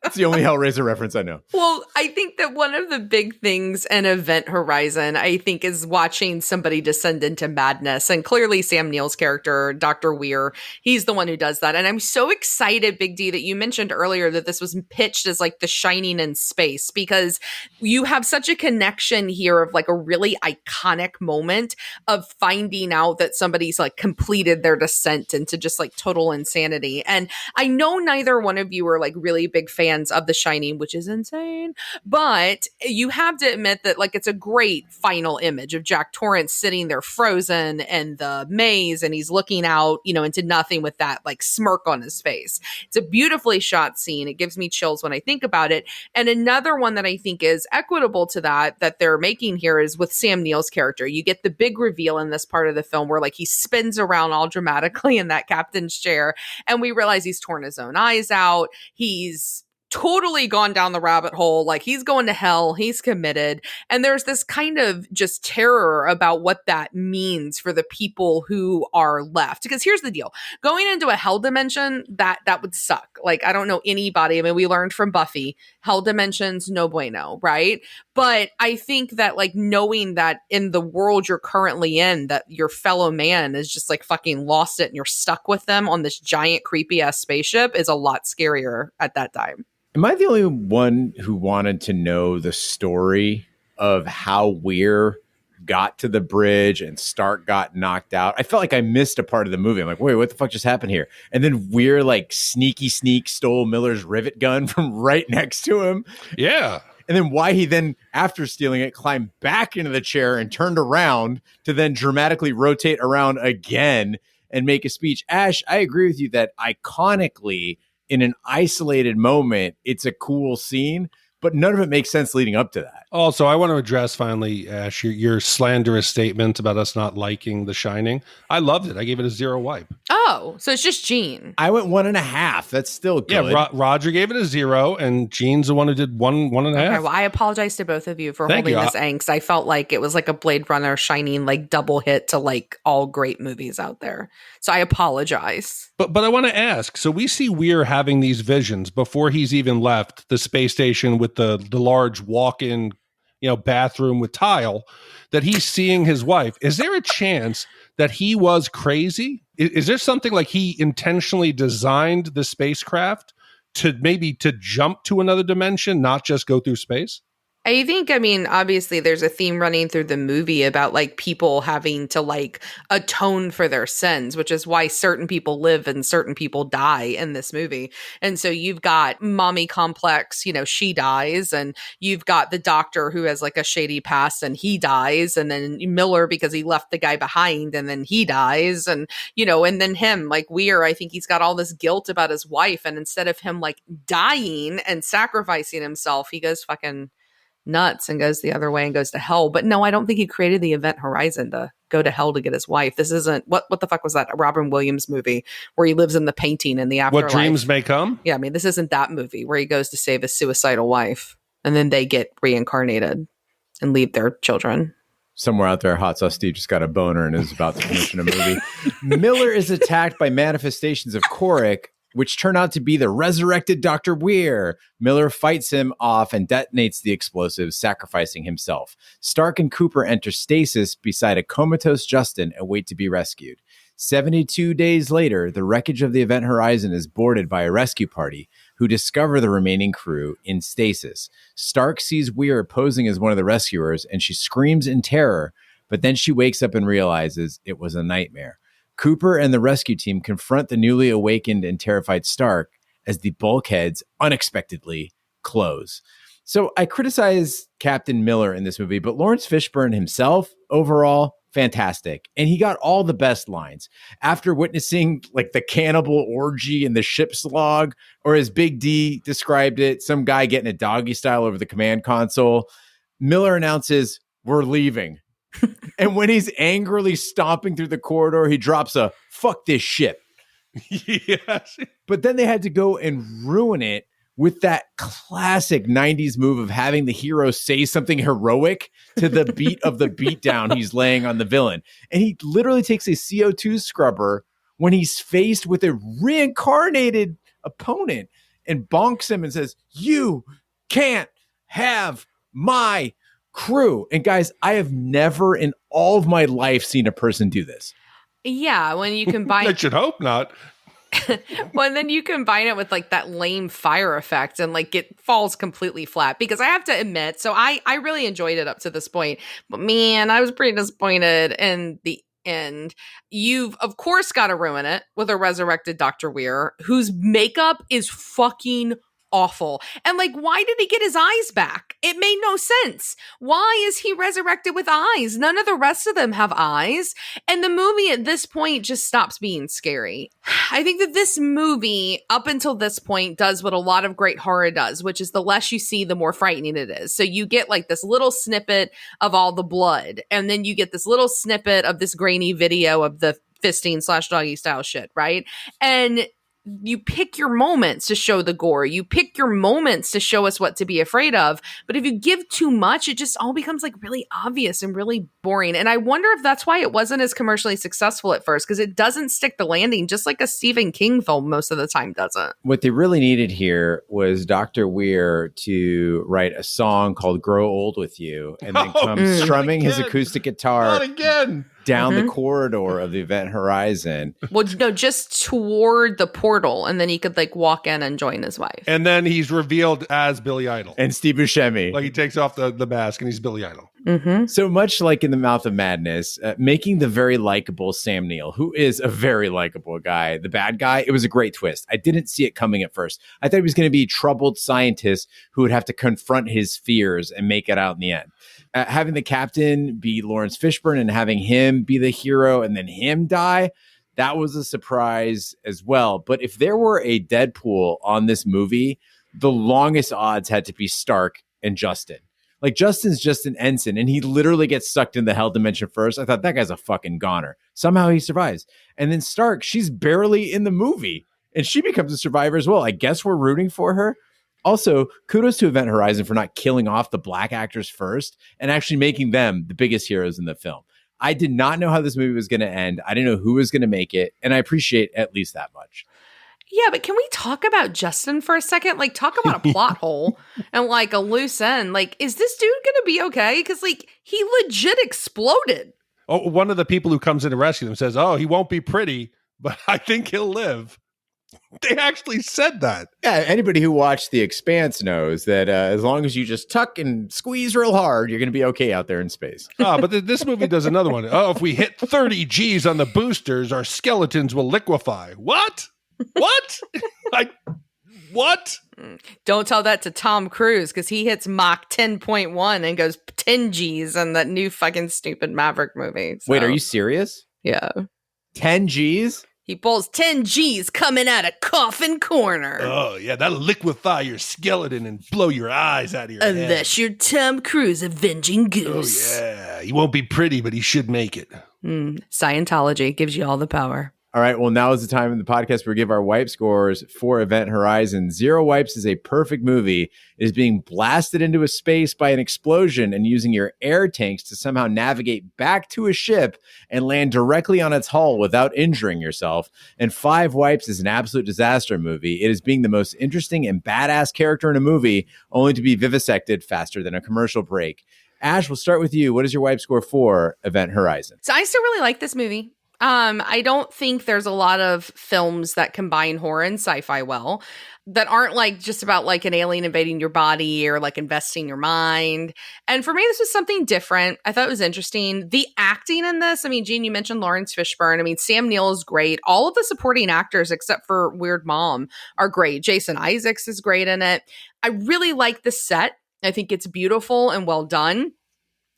It's the only Hellraiser reference I know. Well, I think that one of the big things in Event Horizon, I think, is watching somebody descend into madness. And clearly Sam Neill's character, Dr. Weir, he's the one who does that. And I'm so excited, Big D, that you mentioned earlier that this was pitched as like The Shining in space, because you have such a connection here of like a really iconic moment of finding out that somebody's like completed their descent into just like total insanity. And I know neither one of you are like really big fans of The Shining, which is insane, but you have to admit that like it's a great final image of Jack Torrance sitting there frozen in the maze, and he's looking out, you know, into nothing with that like smirk on his face. It's a beautifully shot scene. It gives me chills when I think about it. And another one that I think is equitable to that they're making here is with Sam Neill's character. You get the big reveal in this part of the film where like he spins around all dramatically in that captain's chair, and we realize he's torn his own eyes out. He's totally gone down the rabbit hole. Like he's going to hell. He's committed. And there's this kind of just terror about what that means for the people who are left. Because here's the deal. Going into a hell dimension, that would suck. Like, I don't know anybody. I mean, we learned from Buffy, hell dimensions, no bueno, right? But I think that like knowing that in the world you're currently in, that your fellow man is just like fucking lost it and you're stuck with them on this giant creepy ass spaceship is a lot scarier at that time. Am I the only one who wanted to know the story of how Weir got to the bridge and Stark got knocked out? I felt like I missed a part of the movie. I'm like, wait, what the fuck just happened here? And then Weir like sneak stole Miller's rivet gun from right next to him. Yeah. And then why he then, after stealing it, climbed back into the chair and turned around to then dramatically rotate around again and make a speech. Ash, I agree with you that iconically, in an isolated moment, it's a cool scene, but none of it makes sense leading up to that. Also, I want to address finally, Ash, your slanderous statement about us not liking The Shining. I loved it. I gave it a 0 wipe. Oh, Oh, so it's just Gene. I went 1.5. That's still good. Yeah, Roger gave it a 0, and Gene's the one who did 1.5. Okay, well, I apologize to both of you for holding this angst. I felt like it was like a Blade Runner shining like double hit to like all great movies out there. So I apologize. But I want to ask, so we see Weir having these visions before he's even left the space station with the large walk-in, bathroom with tile, that he's seeing his wife. Is there a chance that he was crazy? Is there something like he intentionally designed the spacecraft to jump to another dimension, not just go through space? I think, obviously there's a theme running through the movie about like people having to like atone for their sins, which is why certain people live and certain people die in this movie. And so you've got mommy complex, she dies, and you've got the doctor who has like a shady past and he dies, and then Miller because he left the guy behind and then he dies, and and then him like Weir, I think he's got all this guilt about his wife, and instead of him like dying and sacrificing himself, he goes fucking nuts and goes the other way and goes to hell. But no, I don't think he created the Event Horizon to go to hell to get his wife. This isn't what the fuck was that? A Robin Williams movie where he lives in the painting in the afterlife. What Dreams May Come? Yeah, this isn't that movie where he goes to save his suicidal wife and then they get reincarnated and leave their children. Somewhere out there, Hot Sauce Steve just got a boner and is about to commission a movie. Miller is attacked by manifestations of Korik, which turn out to be the resurrected Dr. Weir. Miller fights him off and detonates the explosives, sacrificing himself. Stark and Cooper enter stasis beside a comatose Justin and wait to be rescued. 72 days later, the wreckage of the Event Horizon is boarded by a rescue party who discover the remaining crew in stasis. Stark sees Weir posing as one of the rescuers and she screams in terror, but then she wakes up and realizes it was a nightmare. Cooper and the rescue team confront the newly awakened and terrified Stark as the bulkheads unexpectedly close. So I criticize Captain Miller in this movie, but Laurence Fishburne himself, overall, fantastic. And he got all the best lines. After witnessing like the cannibal orgy in the ship's log, or as Big D described it, some guy getting a doggy style over the command console, Miller announces, "We're leaving." And when he's angrily stomping through the corridor, he drops a "fuck this ship." Yes. But then they had to go and ruin it with that classic 90s move of having the hero say something heroic to the beat of the beatdown he's laying on the villain. And he literally takes a CO2 scrubber when he's faced with a reincarnated opponent and bonks him and says, "You can't have my crew." And guys, I have never in all of my life seen a person do this. Yeah, when you combine I should hope not. Well, and then you combine it with like that lame fire effect and like it falls completely flat, because I have to admit, so I really enjoyed it up to this point, but man, I was pretty disappointed in the end. You've of course got to ruin it with a resurrected Dr. Weir whose makeup is fucking awful. And like, why did he get his eyes back? It made no sense. Why is he resurrected with eyes? None of the rest of them have eyes. And the movie at this point just stops being scary. I think that this movie, up until this point, does what a lot of great horror does, which is the less you see, the more frightening it is. So you get like this little snippet of all the blood, and then you get this little snippet of this grainy video of the fisting / doggy style shit, right? And you pick your moments to show the gore. You pick your moments to show us what to be afraid of. But if you give too much, it just all becomes like really obvious and really boring. And I wonder if that's why it wasn't as commercially successful at first, because it doesn't stick the landing, just like a Stephen King film most of the time doesn't. What they really needed here was Dr. Weir to write a song called "Grow Old With You" and then come strumming his acoustic guitar down the corridor of the Event Horizon. Well, no, just toward the portal, and then he could like walk in and join his wife. And then he's revealed as Billy Idol. And Steve Buscemi. Like he takes off the mask and he's Billy Idol. Mm-hmm. So much like in The Mouth of Madness, making the very likable Sam Neill, who is a very likable guy, the bad guy, it was a great twist. I didn't see it coming at first. I thought he was going to be a troubled scientist who would have to confront his fears and make it out in the end. Having the captain be Laurence Fishburne and having him be the hero and then him die, that was a surprise as well. But if there were a Deadpool on this movie, the longest odds had to be Stark and Justin. Like, Justin's just an ensign, and he literally gets sucked in the hell dimension first. I thought, that guy's a fucking goner. Somehow he survives. And then Stark, she's barely in the movie, and she becomes a survivor as well. I guess we're rooting for her. Also, kudos to Event Horizon for not killing off the black actors first and actually making them the biggest heroes in the film. I did not know how this movie was going to end. I didn't know who was going to make it, and I appreciate at least that much. Yeah, but can we talk about Justin for a second? Like, talk about a plot hole and like a loose end. Like, is this dude going to be okay? Because like, he legit exploded. Oh, one of the people who comes in to rescue them says, "Oh, he won't be pretty, but I think he'll live." They actually said that. Yeah, anybody who watched The Expanse knows that as long as you just tuck and squeeze real hard, you're going to be okay out there in space. Oh, but this movie does another one. Oh, if we hit 30 Gs on the boosters, our skeletons will liquefy. What? What? Like, what? Don't tell that to Tom Cruise, because he hits Mach 10.1 and goes 10 Gs on that new fucking stupid Maverick movie. So. Wait, are you serious? Yeah. 10 Gs? He pulls 10 Gs coming out of Coffin Corner. Oh, yeah, that'll liquefy your skeleton and blow your eyes out of your head. Unless you're Tom Cruise avenging Goose. Oh, yeah. He won't be pretty, but he should make it. Scientology gives you all the power. All right, well, now is the time in the podcast where we give our wipe scores for Event Horizon. 0 wipes is a perfect movie. It is being blasted into a space by an explosion and using your air tanks to somehow navigate back to a ship and land directly on its hull without injuring yourself. And 5 wipes is an absolute disaster movie. It is being the most interesting and badass character in a movie, only to be vivisected faster than a commercial break. Ash, we'll start with you. What is your wipe score for Event Horizon? So I still really like this movie. I don't think there's a lot of films that combine horror and sci-fi well, that aren't like just about like an alien invading your body or like investing your mind. And for me, this was something different. I thought it was interesting. The acting in this, I mean, Gene, you mentioned Laurence Fishburne. I mean, Sam Neill is great. All of the supporting actors, except for Weird Mom, are great. Jason Isaacs is great in it. I really like the set. I think it's beautiful and well done.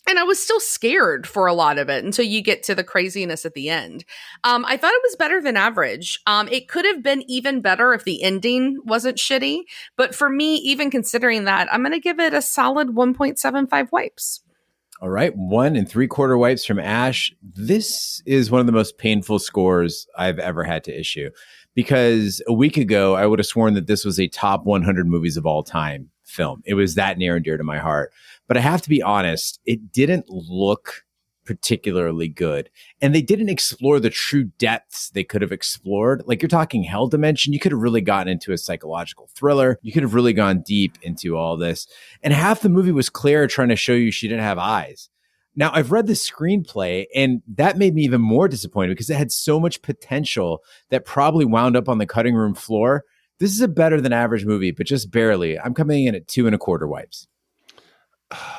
And I was still scared for a lot of it until you get to the craziness at the end. I thought it was better than average. It could have been even better if the ending wasn't shitty. But for me, even considering that, I'm going to give it a solid 1.75 wipes. All right, 1 3/4 wipes from Ash. This is one of the most painful scores I've ever had to issue, because a week ago, I would have sworn that this was a top 100 movies of all time film. It was that near and dear to my heart. But I have to be honest, it didn't look particularly good. And they didn't explore the true depths they could have explored. Like, you're talking hell dimension. You could have really gotten into a psychological thriller. You could have really gone deep into all this. And half the movie was Claire trying to show you she didn't have eyes. Now, I've read the screenplay, and that made me even more disappointed because it had so much potential that probably wound up on the cutting room floor. This is a better than average movie, but just barely. I'm coming in at 2 1/4 wipes.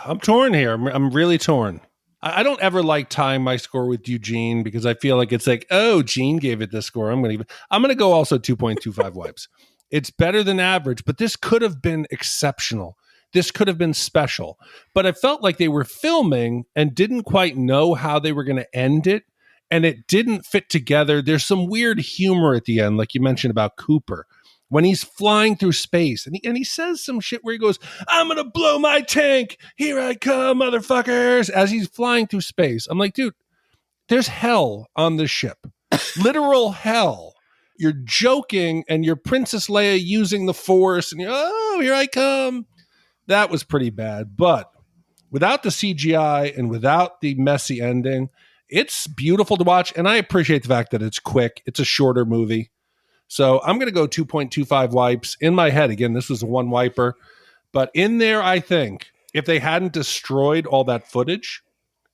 I'm torn here. I'm really torn. I don't ever like tying my score with Eugene because I feel like it's like, oh, Gene gave it this score. I'm gonna go also 2.25 wipes. It's better than average, but this could have been exceptional. This could have been special. But I felt like they were filming and didn't quite know how they were going to end it, and it didn't fit together. There's some weird humor at the end, like you mentioned about Cooper, when he's flying through space and he says some shit where he goes, "I'm going to blow my tank. Here I come, motherfuckers," as he's flying through space. I'm like, dude, there's hell on this ship. Literal hell. You're joking and you're Princess Leia using the Force and oh, here I come. That was pretty bad. But without the CGI and without the messy ending, it's beautiful to watch. And I appreciate the fact that it's quick. It's a shorter movie. So I'm going to go 2.25 wipes. In my head, again, this was a 1 wiper. But in there, I think, if they hadn't destroyed all that footage,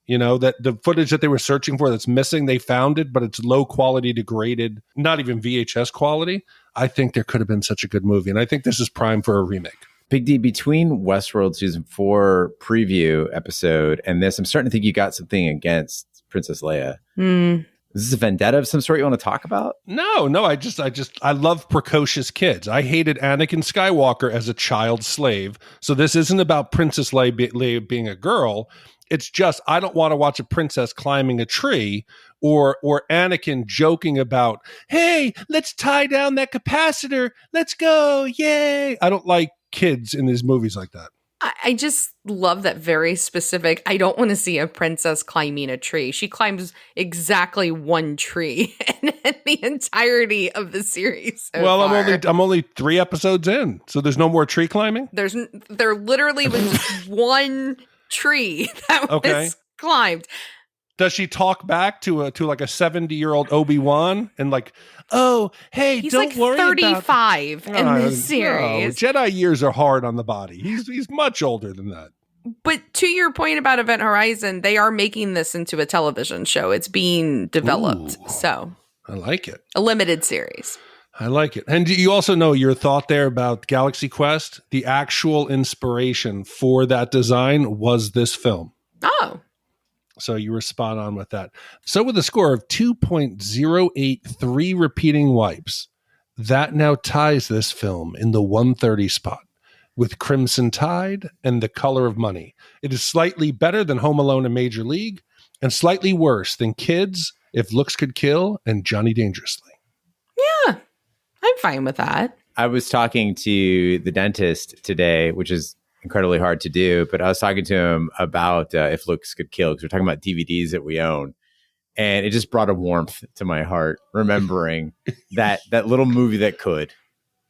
you know, that the footage that they were searching for that's missing, they found it, but it's low quality, degraded, not even VHS quality. I think there could have been such a good movie. And I think this is prime for a remake. Big D, between Westworld Season 4 preview episode and this, I'm starting to think you got something against Princess Leia. Is this a vendetta of some sort you want to talk about? No. I love precocious kids. I hated Anakin Skywalker as a child slave. So this isn't about Princess Leia being a girl. It's just, I don't want to watch a princess climbing a tree or Anakin joking about, hey, let's tie down that capacitor. Let's go. Yay. I don't like kids in these movies like that. I just love that very specific, I don't want to see a princess climbing a tree. She climbs exactly one tree in the entirety of the series so far. I'm only 3 episodes in, so there's no more tree climbing? There literally was just one tree that was climbed. Does she talk back to like a 70-year-old Obi-Wan and like, oh, hey, He's don't like worry 35 about in this series. No, Jedi years are hard on the body. He's much older than that. But to your point about Event Horizon, they are making this into a television show. It's being developed. Ooh, so I like it. A limited series. I like it. And you also know your thought there about Galaxy Quest. The actual inspiration for that design was this film. Oh. So you were spot on with that. So with a score of 2.083 repeating wipes, that now ties this film in the 130 spot with Crimson Tide and The Color of Money. It is slightly better than Home Alone and Major League, and slightly worse than Kids, If Looks Could Kill, and Johnny Dangerously. Yeah, I'm fine with that. I was talking to the dentist today, which is incredibly hard to do, but I was talking to him about If Looks Could Kill, because we're talking about DVDs that we own, and it just brought a warmth to my heart remembering that little movie that could,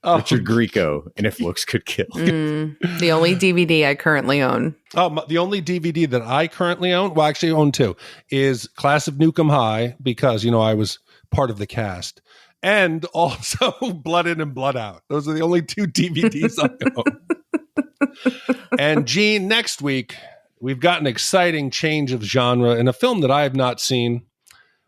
Richard Grieco, and If Looks Could Kill. The only DVD I currently own. The only DVD that I currently own, well, actually own 2, is Class of Nukem High, because I was part of the cast, and also Blood In and Blood Out. Those are the only 2 DVDs I own. And Gene, next week, we've got an exciting change of genre in a film that I have not seen.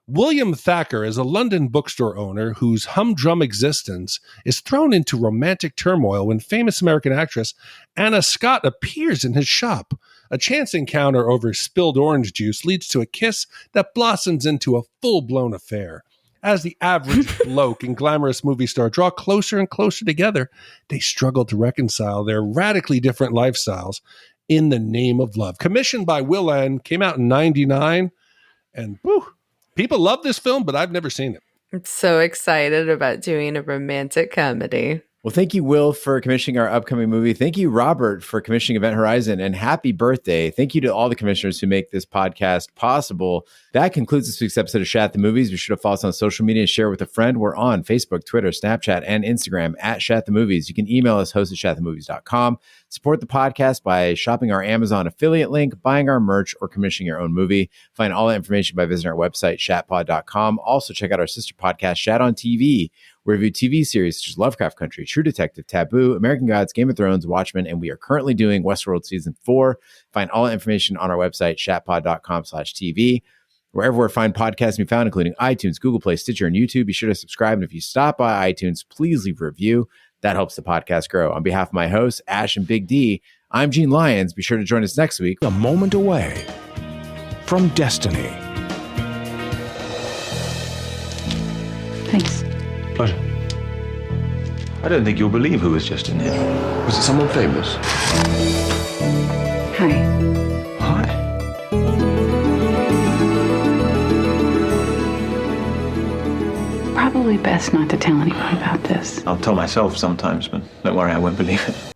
William Thacker is a London bookstore owner whose humdrum existence is thrown into romantic turmoil when famous American actress Anna Scott appears in his shop. A chance encounter over spilled orange juice leads to a kiss that blossoms into a full-blown affair. As the average bloke and glamorous movie star draw closer and closer together, they struggle to reconcile their radically different lifestyles in the name of love. Commissioned by Will N, came out in 1999, and people love this film, but I've never seen it. I'm so excited about doing a romantic comedy. Well, thank you, Will, for commissioning our upcoming movie. Thank you, Robert, for commissioning Event Horizon, and happy birthday. Thank you to all the commissioners who make this podcast possible. That concludes this week's episode of Shat The Movies. Be sure to follow us on social media and share with a friend. We're on Facebook, Twitter, Snapchat, and Instagram at Shat The Movies. You can email us, host@shatthemovies.com. Support the podcast by shopping our Amazon affiliate link, buying our merch, or commissioning your own movie. Find all that information by visiting our website, shatpod.com. Also, check out our sister podcast, Shat on TV. We review TV series such as Lovecraft Country, True Detective, Taboo, American Gods, Game of Thrones, Watchmen, and we are currently doing Westworld Season 4. Find all that information on our website, shatpod.com/TV. Wherever fine podcasts can be found, including iTunes, Google Play, Stitcher, and YouTube, be sure to subscribe. And if you stop by iTunes, please leave a review. That helps the podcast grow. On behalf of my hosts, Ash and Big D, I'm Gene Lyons. Be sure to join us next week. A moment away from destiny. Thanks. Pleasure. I don't think you'll believe who was just in here. Was it someone famous? Hi. Hi. Probably best not to tell anyone about this. I'll tell myself sometimes, but don't worry, I won't believe it.